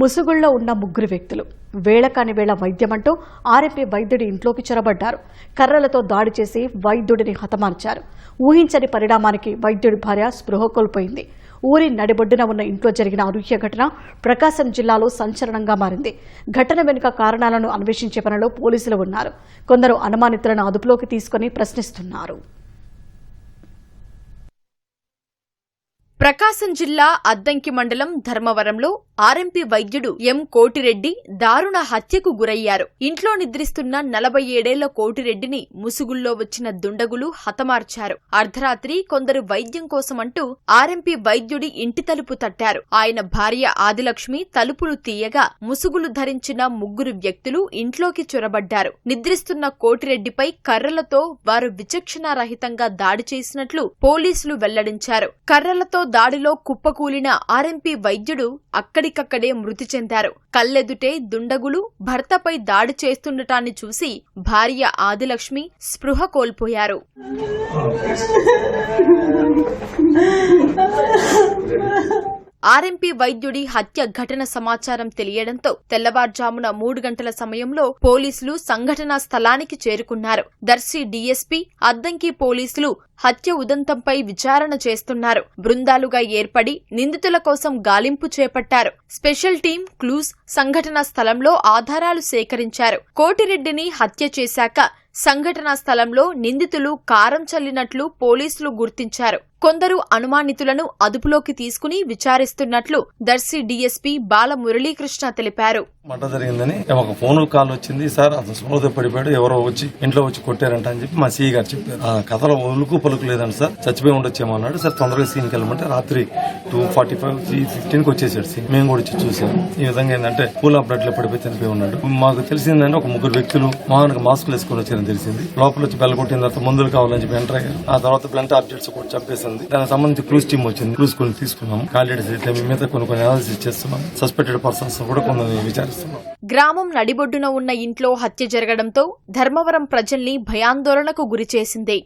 ముసుగుల్లో ఉన్న ముగ్గురు వ్యక్తులు వేళకాని వేళ వైద్యమంటూ ఆర్ఎంపీ వైద్యుడి ఇంట్లోకి చొరబడ్డారు. కర్రలతో దాడి చేసి వైద్యుడిని హతమార్చారు. ఊహించని పరిణామానికి వైద్యుడి భార్య స్పృహ కోల్పోయింది. ఊరి నడిబొడ్డున ఉన్న ఇంట్లో జరిగిన అనూహ్య ఘటన ప్రకాశం జిల్లాలో సంచలనంగా మారింది. ఘటన వెనుక కారణాలను అన్వేషించే పనిలో పోలీసులు ఉన్నారు. కొందరు అనుమానితులను అదుపులోకి తీసుకుని ప్రశ్నిస్తున్నారు. ప్రకాశం జిల్లా అద్దంకి మండలం ధర్మవరంలో ఆర్ఎంపీ వైద్యుడు ఎం కోటిరెడ్డి దారుణ హత్యకు గురయ్యారు. ఇంట్లో నిద్రిస్తున్న 47 ఏళ్ల కోటిరెడ్డిని ముసుగుల్లో వచ్చిన దుండగులు హతమార్చారు. అర్ధరాత్రి కొందరు వైద్యం కోసమంటూ ఆర్ఎంపీ వైద్యుడి ఇంటి తలుపు తట్టారు. ఆయన భార్య ఆదిలక్ష్మి తలుపులు తీయగా ముసుగులు ధరించిన ముగ్గురు వ్యక్తులు ఇంట్లోకి చొరబడ్డారు. నిద్రిస్తున్న కోటిరెడ్డిపై కర్రలతో వారు విచక్షణారహితంగా దాడి చేసినట్లు పోలీసులు వెల్లడించారు. కర్రలతో దాడిలో కుప్పకూలిన ఆర్ఎంపీ వైద్యుడు అక్కడికక్కడే మృతి చెందారు. కళ్లెదుటే దుండగులు భర్తపై దాడి చేస్తుండటాన్ని చూసి భార్య ఆదిలక్ష్మి స్పృహ కోల్పోయారు. ఆర్ఎంపీ వైద్యుడి హత్య ఘటన సమాచారం తెలియడంతో తెల్లవారుజామున 3 గంటల సమయంలో పోలీసులు సంఘటనా స్థలానికి చేరుకున్నారు. దర్శి డీఎస్పీ, అద్దంకి పోలీసులు హత్య ఉదంతంపై విచారణ చేస్తున్నారు. బృందాలుగా ఏర్పడి నిందితుల కోసం గాలింపు చేపట్టారు. స్పెషల్ టీం, క్లూస్ సంఘటనా స్థలంలో ఆధారాలు సేకరించారు. కోటిరెడ్డిని హత్య చేశాక సంఘటనా స్థలంలో నిందితులు కారం చల్లినట్లు పోలీసులు గుర్తించారు. కొందరు అనుమానితులను అదుపులోకి తీసుకుని విచారిస్తున్నట్లు దర్శి డీఎస్పీ బాల మురళీకృష్ణ తెలిపారు. మంట జరిగిందని ఒక ఫోన్ కాల్ వచ్చింది. సార్ అతను స్పృహతో పడిపోయాడు, ఎవరో వచ్చి ఇంట్లో వచ్చి కొట్టారంట అని చెప్పి మా సీఈ గారు చెప్పారు. ఆ కథలో ఉలుకు పలుకు లేదండి సార్, చచ్చిపోయి ఉండొచ్చేమో అన్నాడు. సార్ తొందరగా సీన్కి వెళ్ళమంటే రాత్రి 2:45, 3:15 వచ్చేసాడు సీన్. మేము కూడా వచ్చి చూసాం. ఈ విధంగా ఏంటంటే పూల్ ఆఫ్ బ్లడ్ లో పడిపోయి చనిపోయి ఉన్నాడు. మాకు తెలిసిందంటే ఒక ముగ్గురు వ్యక్తులు మామూలుగా మాస్కులు వేసుకుని వచ్చారని తెలిసింది. లోపల వచ్చి బెల్ల కొట్టిన తర్వాత మందులు కావాలని చెప్పి ఎంటర్ అయ్యారు. ఆ తర్వాత బ్లంట్ ఆబ్జెక్ట్స్ కూడా చంపేసింది. దానికి సంబంధించి క్లూస్ టీమ్ వచ్చింది. క్లూస్ కొన్ని తీసుకున్నాం. కాండిడేట్స్ అయితే మీద కొన్ని అనాలిసిస్ చేస్తున్నాం. సస్పెక్టెడ్ పర్సన్స్ కూడా కొన్ని విచారిస్తున్నాం. గ్రామం నడిబొడ్డున ఉన్న ఇంట్లో హత్య జరగడంతో ధర్మవరం ప్రజల్ని భయాందోళనకు గురిచేసింది.